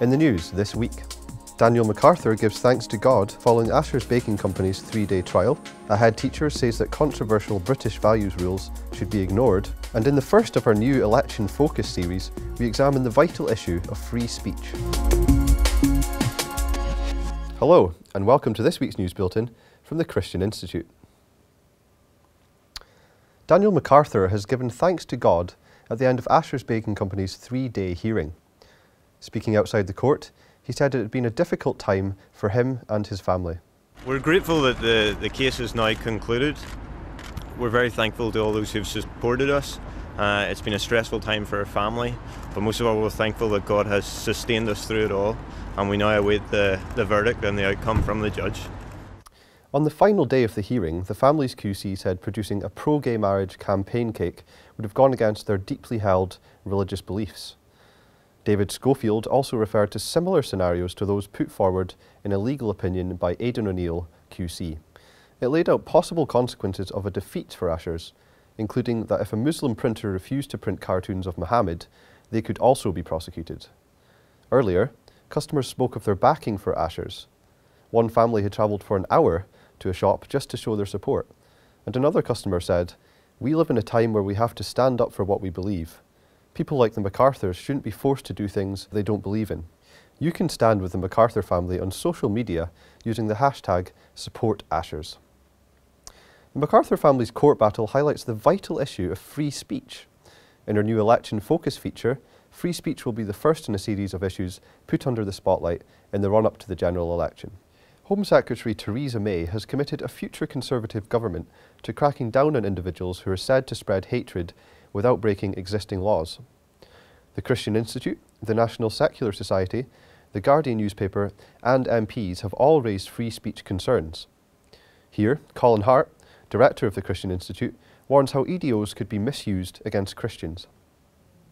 In the news this week, Daniel McArthur gives thanks to God following Asher's Baking Company's 3-day trial. A head teacher says that controversial British values rules should be ignored. And in the first of our new election focus series, we examine the vital issue of free speech. Hello, and welcome to this week's news bulletin from the Christian Institute. Daniel McArthur has given thanks to God at the end of Asher's Baking Company's 3-day hearing. Speaking outside the court, he said it had been a difficult time for him and his family. We're grateful that the case is now concluded. We're very thankful to all those who've supported us. It's been a stressful time for our family, but most of all we're thankful that God has sustained us through it all, and we now await the verdict and the outcome from the judge. On the final day of the hearing, the family's QC said producing a pro-gay marriage campaign cake would have gone against their deeply held religious beliefs. David Schofield also referred to similar scenarios to those put forward in a legal opinion by Aidan O'Neill, QC. It laid out possible consequences of a defeat for Asher's, including that if a Muslim printer refused to print cartoons of Muhammad, they could also be prosecuted. Earlier, customers spoke of their backing for Asher's. One family had travelled for an hour to a shop just to show their support, and another customer said, "We live in a time where we have to stand up for what we believe. People like the McArthurs shouldn't be forced to do things they don't believe in." You can stand with the McArthur family on social media using the hashtag #SupportAshers. The McArthur family's court battle highlights the vital issue of free speech. In our new election focus feature, free speech will be the first in a series of issues put under the spotlight in the run-up to the general election. Home Secretary Theresa May has committed a future Conservative government to cracking down on individuals who are said to spread hatred without breaking existing laws. The Christian Institute, the National Secular Society, the Guardian newspaper and MPs have all raised free speech concerns. Here, Colin Hart, director of the Christian Institute, warns how EDOs could be misused against Christians.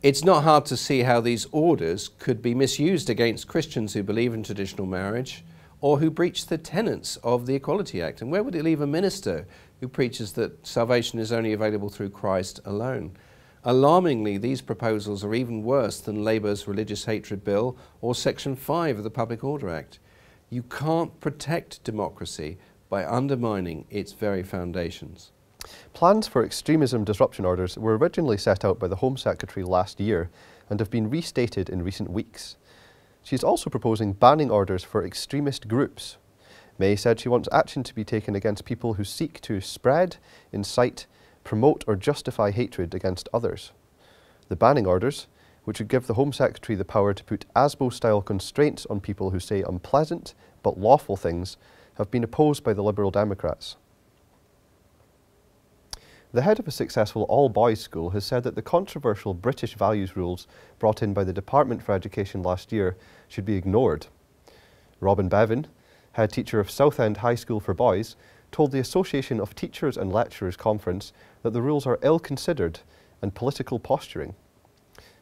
It's not hard to see how these orders could be misused against Christians who believe in traditional marriage or who breach the tenets of the Equality Act. And where would it leave a minister who preaches that salvation is only available through Christ alone? Alarmingly, these proposals are even worse than Labour's religious hatred bill or Section 5 of the Public Order Act. You can't protect democracy by undermining its very foundations. Plans for extremism disruption orders were originally set out by the Home Secretary last year and have been restated in recent weeks. She's also proposing banning orders for extremist groups. May said she wants action to be taken against people who seek to spread, incite, promote or justify hatred against others. The banning orders, which would give the Home Secretary the power to put ASBO-style constraints on people who say unpleasant but lawful things, have been opposed by the Liberal Democrats. The head of a successful all-boys school has said that the controversial British values rules brought in by the Department for Education last year should be ignored. Robin Bevan, head teacher of Southend High School for Boys, told the Association of Teachers and Lecturers Conference that the rules are ill-considered and political posturing.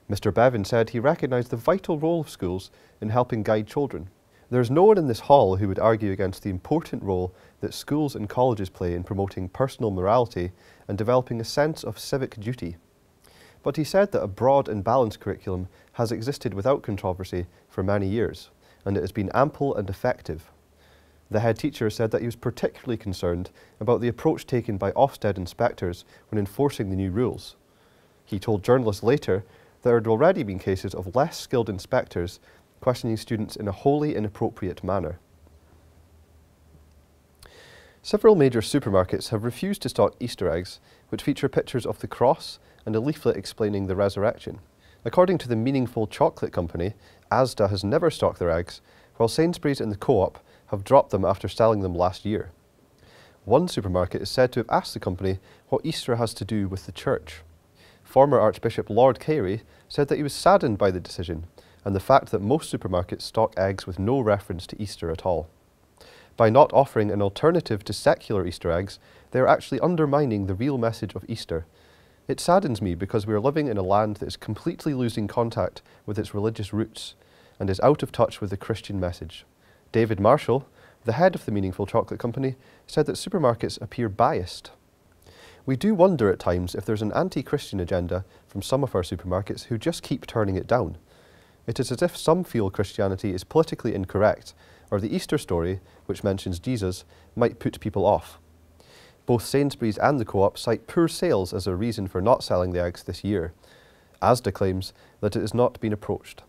Mr. Bevan said he recognised the vital role of schools in helping guide children. There is no one in this hall who would argue against the important role that schools and colleges play in promoting personal morality and developing a sense of civic duty. But he said that a broad and balanced curriculum has existed without controversy for many years, and it has been ample and effective. The head teacher said that he was particularly concerned about the approach taken by Ofsted inspectors when enforcing the new rules. He told journalists later there had already been cases of less skilled inspectors questioning students in a wholly inappropriate manner. Several major supermarkets have refused to stock Easter eggs, which feature pictures of the cross and a leaflet explaining the resurrection. According to the Meaningful Chocolate Company, Asda has never stocked their eggs, while Sainsbury's and the Co-op have dropped them after selling them last year. One supermarket is said to have asked the company what Easter has to do with the church. Former Archbishop Lord Carey said that he was saddened by the decision and the fact that most supermarkets stock eggs with no reference to Easter at all. By not offering an alternative to secular Easter eggs, they are actually undermining the real message of Easter. It saddens me because we are living in a land that is completely losing contact with its religious roots and is out of touch with the Christian message. David Marshall, the head of the Meaningful Chocolate Company, said that supermarkets appear biased. We do wonder at times if there's an anti-Christian agenda from some of our supermarkets who just keep turning it down. It is as if some feel Christianity is politically incorrect, or the Easter story, which mentions Jesus, might put people off. Both Sainsbury's and the Co-op cite poor sales as a reason for not selling the eggs this year. Asda claims that it has not been approached.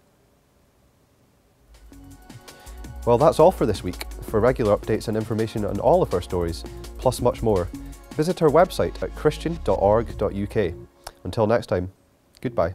Well, that's all for this week. For regular updates and information on all of our stories, plus much more, visit our website at christian.org.uk. Until next time, goodbye.